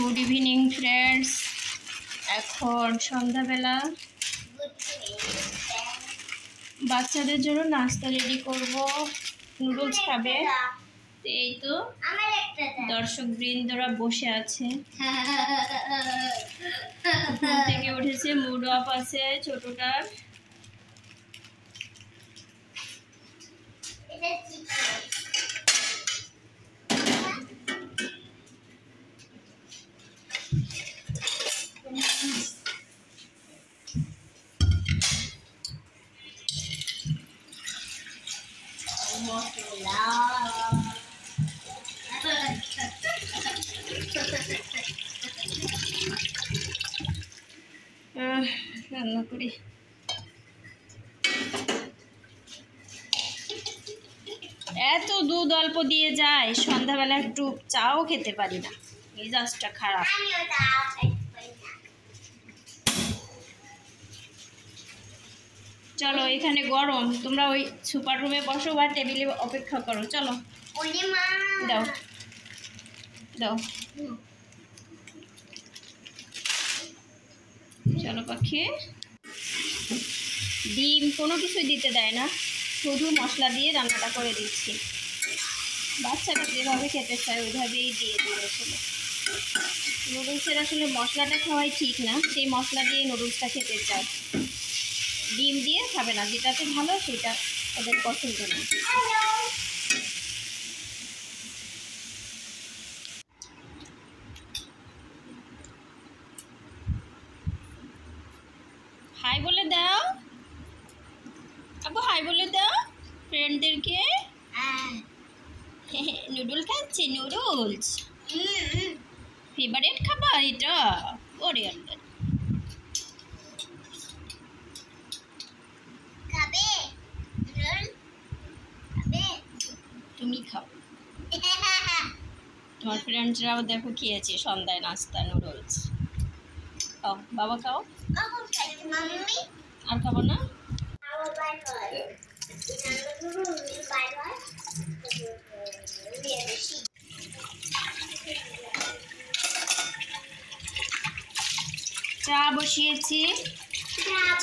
Good evening friends. এখন সন্ধ্যাবেলা বাচ্চাদের জন্য নাস্তা রেডি করব। নুডলস খাবে। এই তো দর্শক বৃন্দরা বসে আছে, ঘুম থেকে উঠেছে, মুড অফ আছে ছোটটার। রান্না করি। এত দুধ অল্প দিয়ে যায়, সন্ধ্যাবেলা একটু চাও খেতে পারি না, মেজাজটা খারাপ। চলো, এখানে গরম, তোমরা ওই সুপার রুমে বসো বা টেবিলে অপেক্ষা করো। চলো দাও দাও, চলো পাখি। ডিম কোনো কিছু দিতে দেয় না, শুধু মশলা দিয়ে রান্নাটা করে দিচ্ছি। বাচ্চারা যেভাবে খেতে চায় ওইভাবেই দিয়ে দিয়েছিল। নুডলসের আসলে মশলাটা খাওয়াই ঠিক না, সেই মশলা দিয়ে নুডলসটা খেতে চায়, ডিম দিয়ে খাবে না। যেটাতে ভালো সেটা ওদের পছন্দ না। হাই বলে দাও আপু, হাই বলে দাও ফ্রেন্ডদেরকে। নুডল খাচ্ছে, নুডলস ফেভারিট খাবার এটা। ওরে আল্লাহ, তুমি খাও। তোমার ফ্রেন্ডসরাও দেখো খেয়েছে সন্ধ্যায় নাস্তা নুডলস। খাও বাবা, খাও। আর খাবো না। চা বসিয়েছি,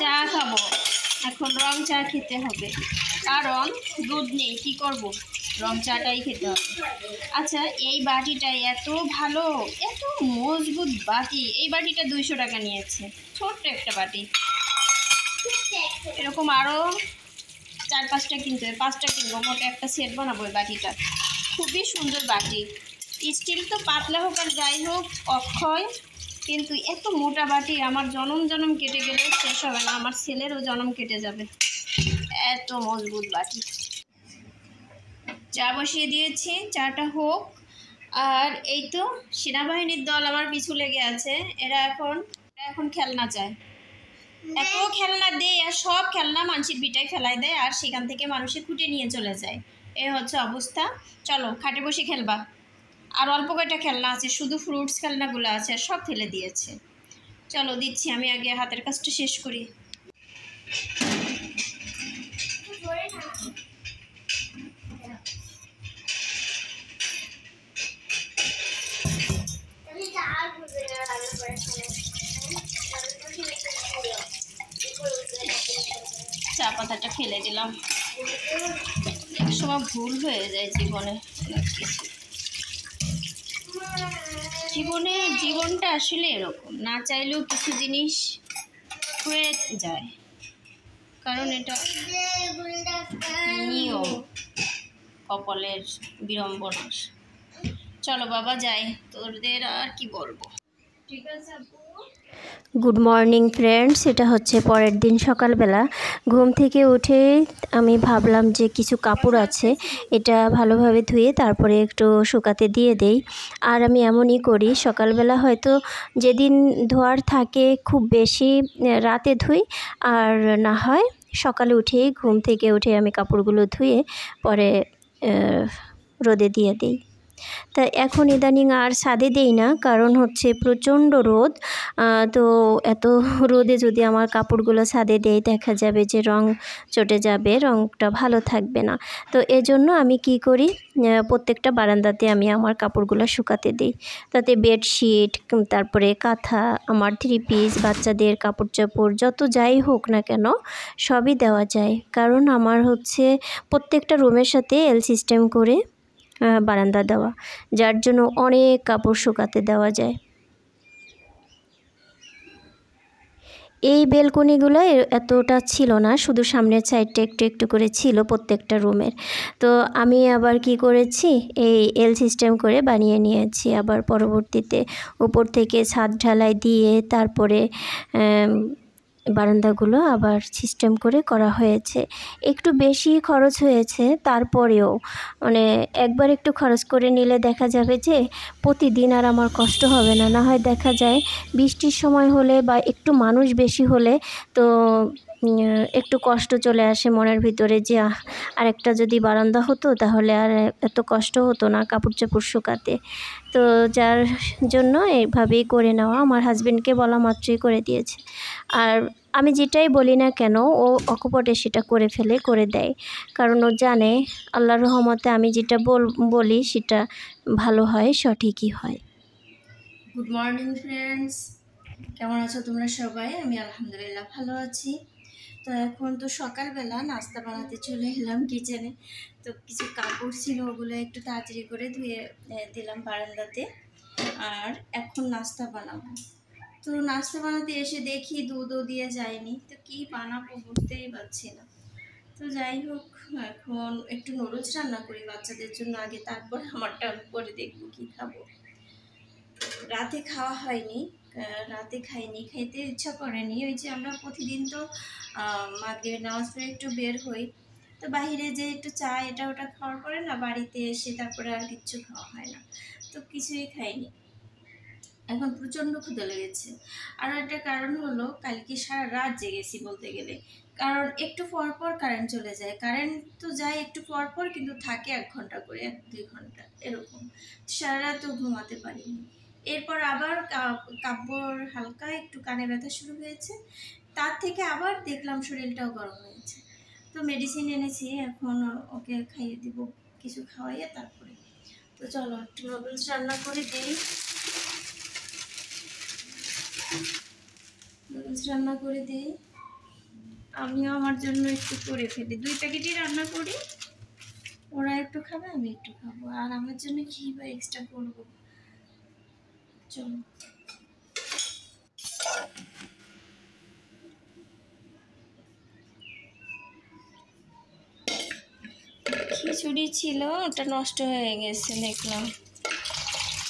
চা খাবো এখন। রং চা খেতে হবে, কারণ দুধ নেই, কি করব, রং চাটাই খেতে হবে। আচ্ছা, এই বাটিটা এত ভালো, এত মজবুত বাটি। এই বাটিটা 200 টাকা নিয়েছে, ছোট্ট একটা বাটি। এরকম আরও 4-5টা কিনতে হবে, 5টা কিনবো, মোট একটা সেট বানাবো। এই বাটিটা খুবই সুন্দর বাটি। স্টিল তো পাতলা হোক আর যাই হোক অক্ষয়, কিন্তু এত মোটা বাটি আমার জনম জনম কেটে গেলে শেষ হবে না, আমার ছেলেরও জনম কেটে যাবে, এত মজবুত বাটি। চা বসিয়ে দিয়েছি, চাটা হোক। আর এই তো সেনাবাহিনীর দল আমার পিছু লেগে আছে। এরা এখন খেলনা চায়, এত খেলনা দেয়, আর সব খেলনা মানুষের বিটায় ফেলাই দেয়, আর সেখান থেকে মানুষের খুঁটে নিয়ে চলে যায়। এই হচ্ছে অবস্থা। চলো খাটে বসে খেলবা। আর অল্প কয়টা খেলনা আছে, শুধু ফ্রুটস খেলনাগুলো আছে, আর সব ফেলে দিয়েছে। চলো দিচ্ছি, আমি আগে হাতের কাজটা শেষ করি। চা পাতাটা ফেলে দিলাম, একসময় ভুল হয়ে যায় জীবনে। জীবনটা আসলে এরকম, না চাইলেও কিছু জিনিস হয়ে যায়, কারণ এটা নিয়ম, কপালের বিড়ম্বনা। চলো বাবা যাই, তোদের আর কি বলবো। ঠিক আছে আপু। Good morning friends. এটা হচ্ছে পরের দিন সকালবেলা। ঘুম থেকে উঠে আমি ভাবলাম যে কিছু কাপড় আছে, এটা ভালোভাবে ধুয়ে তারপরে একটু শুকাতে দিয়ে দেই। আর আমি এমনই করি, সকালবেলা হয়তো যেদিন ধোয়ার থাকে খুব বেশি রাতে ধুই, আর না হয় সকালে উঠেই ঘুম থেকে উঠে আমি কাপড়গুলো ধুয়ে পরে রোদে দিয়ে দিই। তা এখন ইদানিং আর ছাদে দেই না, কারণ হচ্ছে প্রচণ্ড রোদ। তো এত রোদে যদি আমার কাপড়গুলো ছাদে দেই দেখা যাবে যে রং চটে যাবে, রংটা ভালো থাকবে না। তো এজন্য আমি কি করি, প্রত্যেকটা বারান্দাতে আমি আমার কাপড়গুলো শুকাতে দিই। তাতে বেডশিট, তারপরে কাঁথা, আমার 3 পিস, বাচ্চাদের কাপড় চোপড় যত যাই হোক না কেন সবই দেওয়া যায়। কারণ আমার হচ্ছে প্রত্যেকটা রুমের সাথে এল সিস্টেম করে বারান্দা দেওয়া, যার জন্য অনেক কাপড় শুকাতে দেওয়া যায়। এই বেলকনিগুলো এতটা ছিল না, শুধু সামনের সাইডটা একটু একটু করে ছিল প্রত্যেকটা রুমের। তো আমি আবার কি করেছি, এই এল সিস্টেম করে বানিয়ে নিয়েছি। আবার পরবর্তীতে উপর থেকে ছাদ ঢালাই দিয়ে তারপরে বারান্দাগুলো আবার সিস্টেম করে করা হয়েছে। একটু বেশি খরচ হয়েছে, তারপরেও মানে একবার একটু খরচ করে নিলে দেখা যাবে যে প্রতিদিন আর আমার কষ্ট হবে না। না হয় দেখা যায় বৃষ্টির সময় হলে বা একটু মানুষ বেশি হলে তো একটু কষ্ট চলে আসে মনের ভিতরে যে আরেকটা যদি বারান্দা হতো তাহলে আর এত কষ্ট হতো না কাপড় চোপড় শুকাতে। তো যার জন্য এইভাবেই করে নেওয়া, আমার হাজবেন্ডকে বলা মাত্রই করে দিয়েছে। আর আমি যেটাই বলি না কেন ও অকপটে সেটা করে ফেলে, করে দেয়। কারণ ও জানে আল্লাহর রহমতে আমি যেটা বলি সেটা ভালো হয়, সঠিকই হয়। গুড মর্নিং ফ্রেন্ডস, কেমন আছো তোমরা সবাই? আমি আলহামদুলিল্লাহ ভালো আছি। তো এখন তো সকালবেলা নাস্তা বানাতে চলে এলাম কিচেনে। তো কিছু কাপড় ছিল, ওগুলো একটু তাড়াতাড়ি করে ধুয়ে দিলাম বারান্দাতে। আর এখন নাস্তা বানাবো। তো নাস্তা বানাতে এসে দেখি দুধও দিয়ে যায়নি, তো কি বানাবো বুঝতেই পারছি না। তো যাই হোক, এখন একটু নুডলস রান্না করি বাচ্চাদের জন্য আগে, তারপর আমারটা পরে দেখবো কি খাবো। রাতে খাওয়া হয়নি, রাতে খাইনি, খেতে ইচ্ছা করেনি। ওই যে আমরা প্রতিদিন তো মাগরিবের নামাজ পড়ে একটু বের হই, তো বাইরে যে একটু চা এটা ওটা খাওয়ার পরে না বাড়িতে এসে তারপরে আর কিচ্ছু খাওয়া হয় না, তো কিছুই খাইনি। এখন প্রচণ্ড ক্ষুধা লেগেছে। আর একটা কারণ হলো, কালকে সারা রাত জেগেছি বলতে গেলে। কারণ একটু পর পর কারেন্ট চলে যায়, কারেন্ট তো যায় একটু পর পর, কিন্তু থাকে 1 ঘন্টা করে, 1-2 ঘন্টা এরকম। সারা রাতও ঘুমাতে পারিনি। এরপর আবার কাপড় হালকা একটু কানে ব্যথা শুরু হয়েছে, তার থেকে আবার দেখলাম শরীরটাও গরম হয়েছে। তো মেডিসিন এনেছি, এখন ওকে খাইয়ে দিব, কিছু খাওয়াইয়ে তারপরে। তো চলো একটু নুডলস রান্না করে দিই। নুডলস রান্না করে দিই, আমিও আমার জন্য একটু করে ফেলি। 2 প্যাকেটই রান্না করি, ওরা একটু খাবে আমি একটু খাবো, আর আমার জন্য কি বা এক্সট্রা করবো। চলো খিচুড়ি ছিল, ওটা নষ্ট হয়ে গেছে দেখলাম,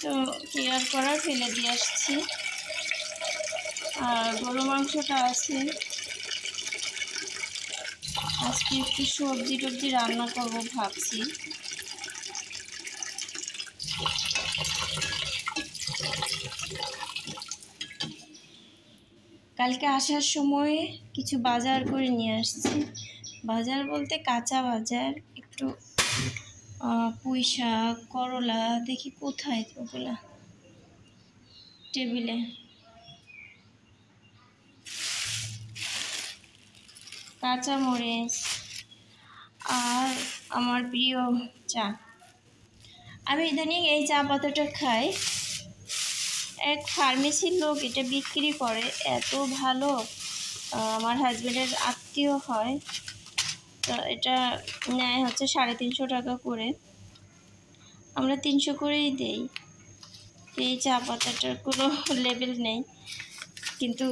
তো কি আর করার, ফেলে দিয়ে আসছি। আর গরু মাংসটা আছে, আজকে একটু সবজি টবজি রান্না করবো ভাবছি। কালকে আসার সময় কিছু বাজার করে নিয়ে আসছি। বাজার বলতে কাঁচা বাজার, একটু পুঁই শাক, করলা, দেখি কোথায় ওগুলা, টেবিলে। কাঁচামরিচ আর আমার প্রিয় চা। আমি ইদানিং এই চা পাতাটা খাই, এক ফার্মেসির লোক এটা বিক্রি করে, এত ভালো। আমার হাজবেন্ডের আত্মীয় হয়, তো এটা নেয় হচ্ছে 350 টাকা করে, আমরা 300 করেই দেই। এই চা পাতাটার কোনো লেবেল নেই, কিন্তু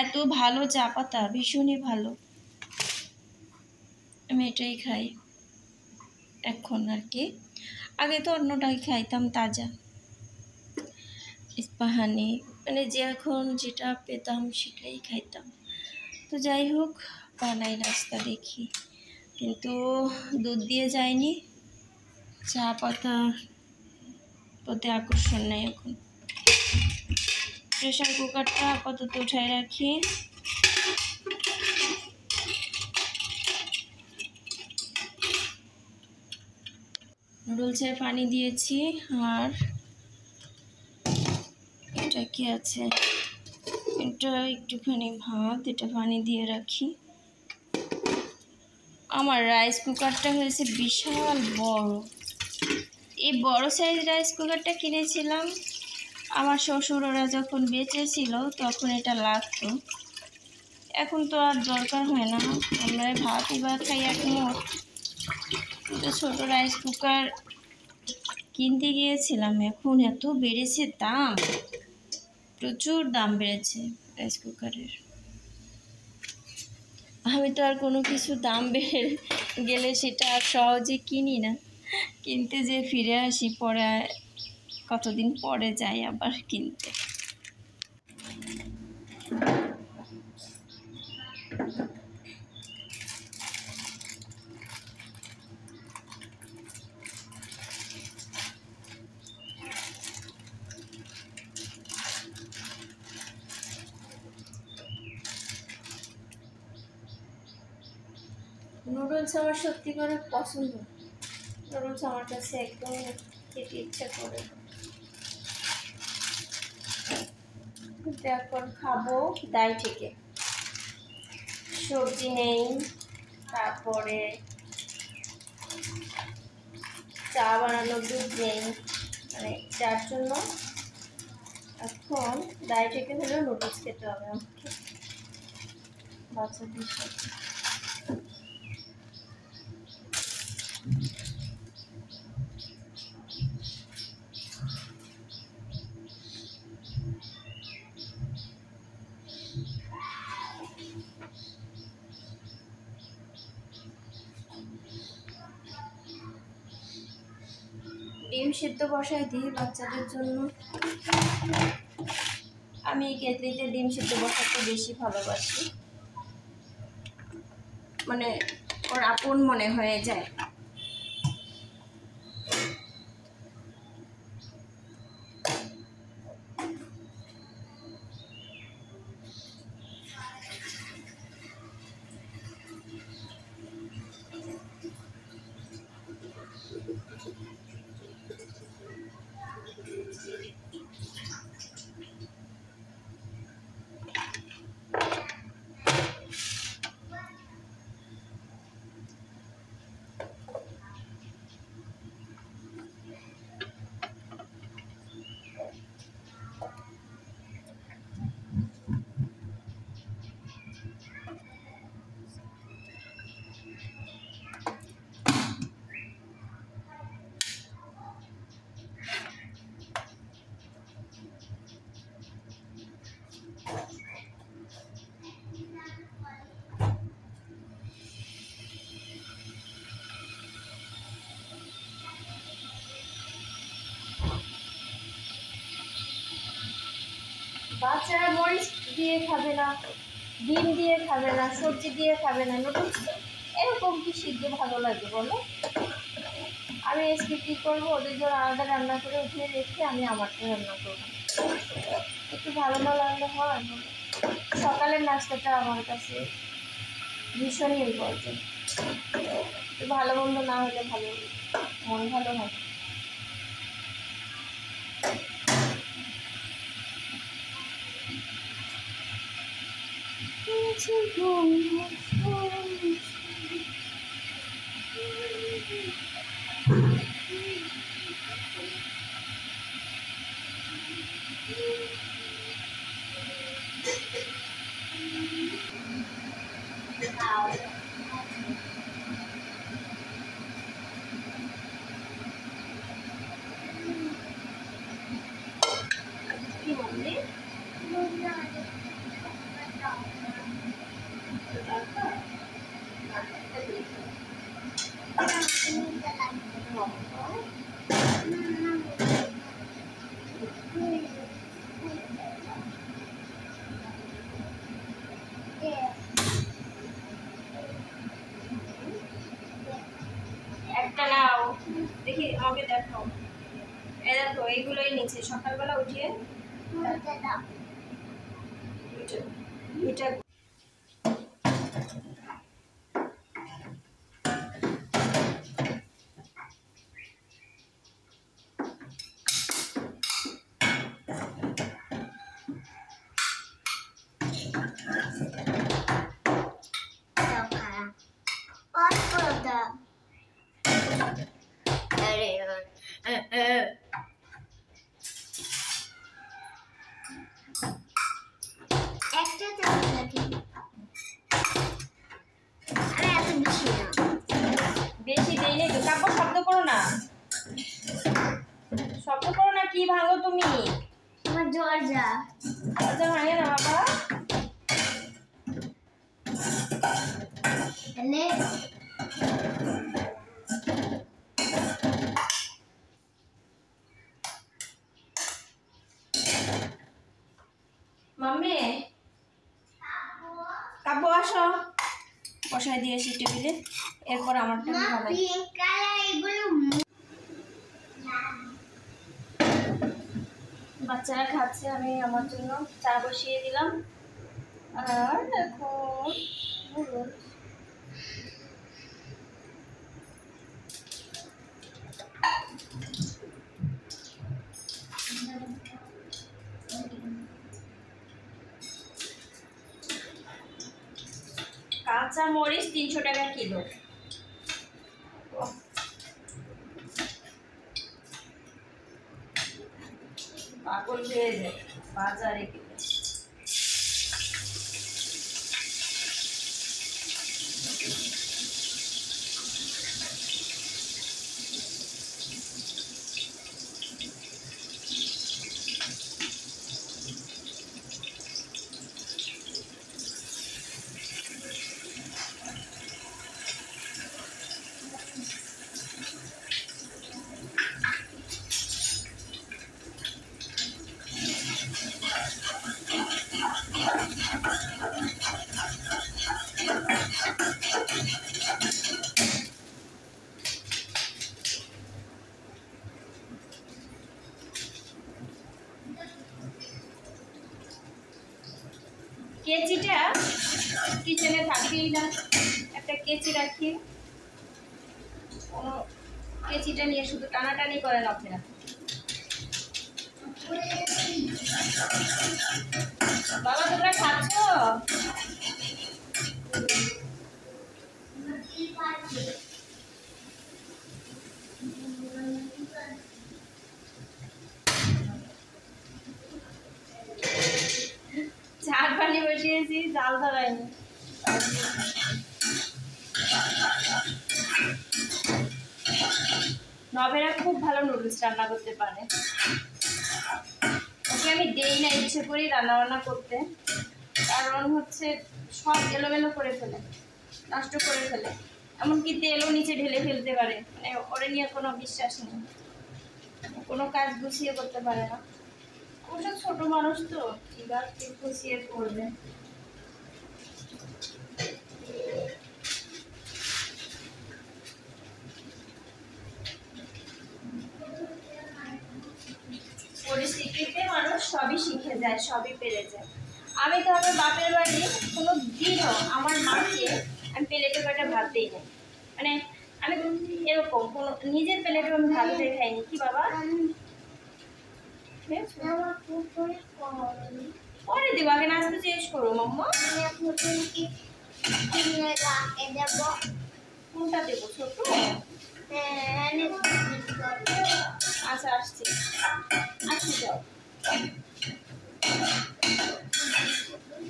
এত ভালো চা পাতা, ভীষণই ভালো। আমি এটাই খাই এখন আর কি, আগে তো অন্যটাই খাইতাম তাজা ইস্পাহানি, মানে যে এখন যেটা পেতাম সেটাই খাইতাম। তো যাই হোক, বানাই নাস্তা দেখি, কিন্তু দুধ দিয়ে যায়নি, চা পাতা প্রতি আকর্ষণ নেই এখন। প্রেশার কুকারটা আপাতত উঠায় রাখি। নুডলসের পানি দিয়েছি। আর এটা কি আছে, এটা একটুখানি ভাত, এটা পানি দিয়ে রাখি। আমার রাইস কুকারটা হয়েছে বিশাল বড়। এই বড় সাইজ রাইস কুকারটা কিনেছিলাম আমার শ্বশুর ওরা যখন বেঁচে ছিল, তখন এটা লাগতো। এখন তো আর দরকার হয় না, আমরা ভাতই বা খাই একমোট। তো ছোটো রাইস কুকার কিনতে গিয়েছিলাম, এখন এত বেড়েছে দাম, প্রচুর দাম বেড়েছে রাইস কুকারের। আমি তো আর কোনো কিছু দাম বেড়ে গেলে সেটা আর সহজে কিনি না, কিনতে যে ফিরে আসি, পরে কতদিন পরে যাই আবার কিনতে। নুডলস আমার সত্যি করে পছন্দ, নুডলস আমার কাছে একদম খেতে ইচ্ছা করে। এখন খাবো দাই থেকে, সবজি নেই, তারপরে চা বানানোর দুধ নেই, মানে যার জন্য এখন দাই থেকে হলেও নুডলস খেতে হবে আমাকে, বাচ্চাদের সাথে। ডিম সিদ্ধ বসাই দিই বাচ্চাদের জন্য। আমি এই কেটলিতে ডিম সিদ্ধ বসাতে বেশি ভালোবাসি, মানে ওর আপন মনে হয়ে যায়। বাচ্চারা মরিচ দিয়ে খাবে না, ডিম দিয়ে খাবে না, সবজি দিয়ে খাবে না, নুডলস এরকম কি সিদ্ধ ভালো লাগে বলো? আমি আজকে কী করবো, ওদের জন্য আলাদা রান্না করে উঠিয়ে রেখে আমি আমারটা রান্না করবো। একটু ভালো না লাগলে হয়? সকালের নাস্তাটা আমার কাছে ভীষণই ইম্পর্টেন্ট। একটু ভালো মন্দ না হলে ভালো, মন ভালো হয়। কি বললি? একটা নাও, দেখি আমাকে দেখাও। এই দেখো এইগুলোই নিচে সকালবেলা উঠিয়ে এটা একটা চামচ নাকি? আরে এত বেশি না। বেশি দেই নাই তো। কাব্য শব্দ করো না, শব্দ করো না। কি ভাঙো তুমি? আমার দরজা। দরজা ভাঙে না বাবা। এনে মাম্মি, কাব্য আসো, বসাই দিয়েছি টেবিলে। এরপর আমারটা মা খাবে। পিঙ্ক কালার এগুলো বাচ্চারা খাচ্ছে, আমি আমার জন্য চা বসিয়ে দিলাম। আর এখন বলুন, কাঁচা মরিচ 300 টাকা কিলো। পাগল হয়ে যায় বাজারে গেলে। কেচিটা কিচেনে থাকেই না, একটা কেচি রাখি। কেচিটা নিয়ে শুধু টানাটানি করেন আপনারা। বাবা তোমরা খাচ্ছ? চার পানি বসিয়েছি, জাল ধরাইনি। নবেরা খুব ভালো নুডলস রান্না করতে পারে। ওকে আমি দেই না ইচ্ছে করি রান্না বান্না করতে, কারণ হচ্ছে সব এলোমেলো করে ফেলে, নষ্ট করে ফেলে। এমনকি তেলও নিচে ঢেলে ফেলতে পারে। মানে ওরে নিয়ে কোনো বিশ্বাস নেই, কোনো কাজ গুছিয়ে করতে পারে না। অবশ্য ছোট মানুষ তো, এবার গুছিয়ে করবে। পরিস্থিতিতে মানুষ সবই শিখে যায়, সবই পেরে যায়। আমি তো আমার বাপের বাড়ি কোনো দিনও আমার মাকে আমি প্লেটে কয়টা ভাত দিই না। মানে আমি এরকম কোনো নিজের প্লেটে আমি ভাত দিয়ে খাইনি। কি বাবা? পরে দেবো, আগে নাচতে চেঞ্জ করো মাম্মা। কোনটা দেবো, ছোট? আচ্ছা আসছি, আসছি যাও।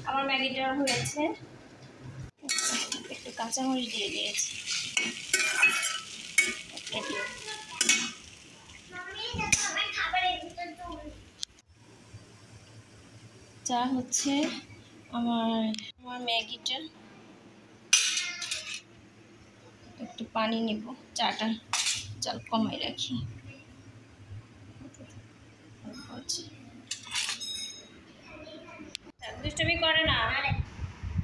আমার ম্যাগিটা হয়েছে, একটু কাঁচামরিচ দিয়ে দিয়েছি। চা হচ্ছে আমার ম্যাগিটা। একটু পানি নিব, চাটা জল কমাই রাখি। দুষ্টমি করে না।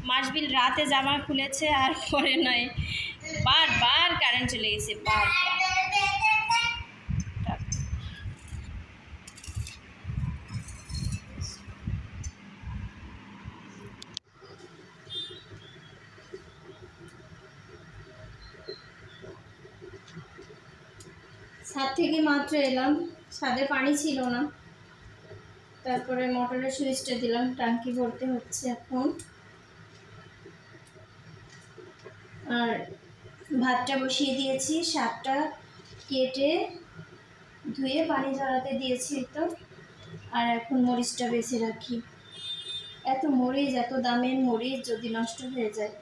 মাসবিল রাতে জামা খুলেছে আর পরে নয়, বারবার কারেন্ট চলে গেছে, বারবার। ছাদ থেকে মাত্র এলাম, ছাদে পানি ছিল না, তারপরে মোটরের সুইচটা দিলাম, ট্যাঙ্কি ভরতে হচ্ছে এখন। আর ভাতটা বসিয়ে দিয়েছি, শাকটা কেটে ধুয়ে পানি ঝরাতে দিয়েছি তো। আর এখন মরিচটা বেছে রাখি। এত মরিচ, এত দামের মরিচ যদি নষ্ট হয়ে যায়।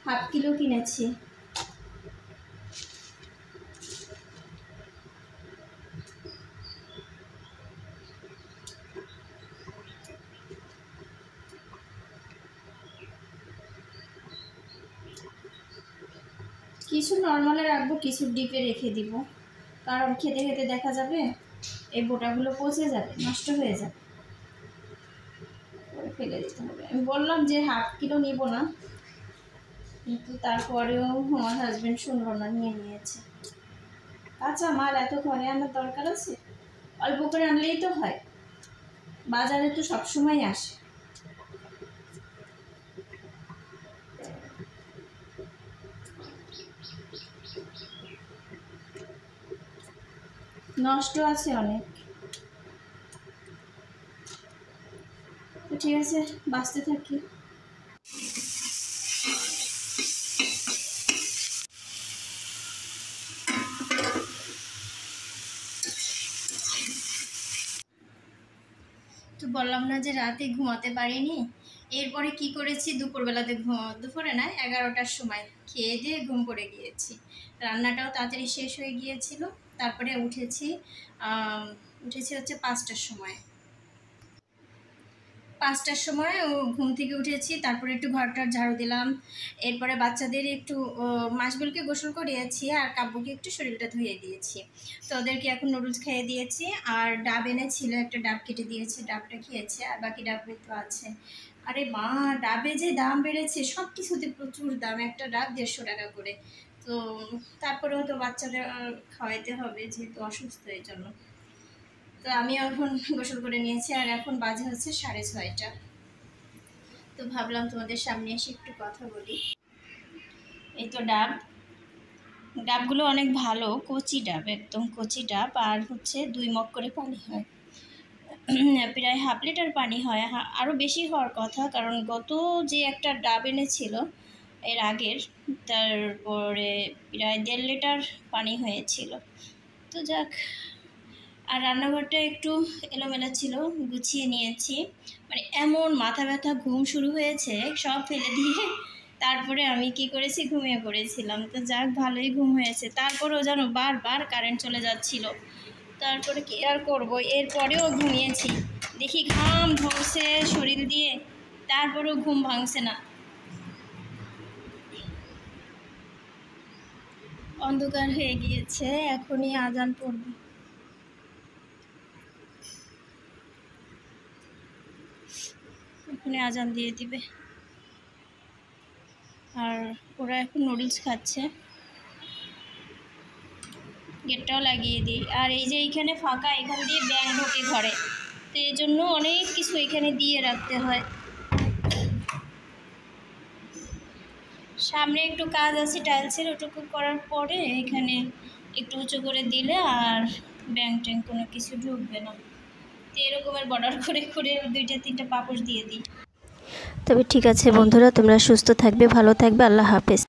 হাফ কিলো কিনেছি। কিছু নর্মালে রাখবো, কিছু ডিপে রেখে দিব, কারণ খেতে খেতে দেখা যাবে এই বোটাগুলো পচে যাবে, নষ্ট হয়ে যাবে, ফেলে দিতে হবে। আমি বললাম যে হাফ কিলো নিব না, কিন্তু তারপরেও আমার হাজবেন্ড শুনলো না, নিয়ে নিয়েছে। কাঁচা মাল এত ঘরে আনার দরকার আছে? অল্প করে আনলেই তো হয়, বাজারে তো সবসময় আসে। নষ্ট আছে অনেক। তো ঠিক আছে, বাঁচতে থাকি। তো বললাম না যে রাতে ঘুমাতে পারিনি। এরপরে কি করেছি, দুপুরবেলাতে দুপুরে না 11টার সময় খেয়ে দিয়ে ঘুম পড়ে গিয়েছি। রান্নাটাও তাড়াতাড়ি শেষ হয়ে গিয়েছিল। তারপরে উঠেছি হচ্ছে 5টার সময়। 5টার সময় ঘুম থেকে উঠেছি, তারপরে একটু ঘরটার ঝাড়ু দিলাম। এরপরে বাচ্চাদের একটু মাসবুলকে গোসল করিয়েছি, আর কাব্যকে একটু শরীরটা ধুয়ে দিয়েছি। তো ওদেরকে এখন নুডলস খাইয়ে দিয়েছি। আর ডাব এনেছিল, একটা ডাব কেটে দিয়েছে, ডাবটা খেয়েছে, আর বাকি ডাব তো আছে। আরে মা, ডাবে যে দাম বেড়েছে, সব কিছুতে প্রচুর দাম। একটা ডাব 150 টাকা করে। তো তারপরেও তো বাচ্চারা খাওয়াইতে হবে, যেহেতু অসুস্থ, এই জন্য। তো আমি এখন গোসল করে নিয়েছি, আর এখন বাজে হচ্ছে 6:30। তো ভাবলাম তোমাদের সামনে এসে একটু কথা বলি। এই তো ডাবগুলো অনেক ভালো, কচি ডাব, একদম কচি ডাব। আর হচ্ছে 2 মগ করে পানি হয়, প্রায় হাফ লিটার পানি হয়। আরও বেশি হওয়ার কথা, কারণ গত যে একটা ডাব এনেছিল এর আগের, তারপরে প্রায় 1.5 লিটার পানি হয়েছিল। তো যাক। আর রান্নাঘরটা একটু এলোমেলো ছিল, গুছিয়ে নিয়েছি। মানে এমন মাথা ব্যথা, ঘুম শুরু হয়েছে, সব ফেলে দিয়ে তারপরে আমি কি করেছি, ঘুমিয়ে পড়েছিলাম। তো যাক, ভালোই ঘুম হয়েছে। তারপরেও যেন বারবার কারেন্ট চলে যাচ্ছিল। তারপরে কি আর করবো, এরপরেও ঘুমিয়েছি। দেখি ঘাম ধরছে শরীর দিয়ে, তারপরেও ঘুম ভাঙছে না। অন্ধকার হয়ে গিয়েছে, এখনই আজান পড়বে। এখানে আজান দিয়ে দিবে। আর ওরা এখন নুডলস খাচ্ছে। গেটটাও লাগিয়ে দিই। আর এই যে এইখানে ফাঁকা, এখান দিয়ে ব্যাঙ ঢোকে ঘরে, তো এই জন্য অনেক কিছু এখানে দিয়ে রাখতে হয়। সামনে একটু কাজ আছে টাইলসের, ওটুকু করার পরে এখানে একটু উঁচু করে দিলে আর ব্যাঙ ট্যাং কোনো কিছু ঢুকবে না। তো এরকমের বর্ডার করে করে 2-3টা পাপোশ দিয়ে দিই। তবে ঠিক আছে বন্ধুরা, তোমরা সুস্থ থাকবে, ভালো থাকবে। আল্লাহ হাফেজ।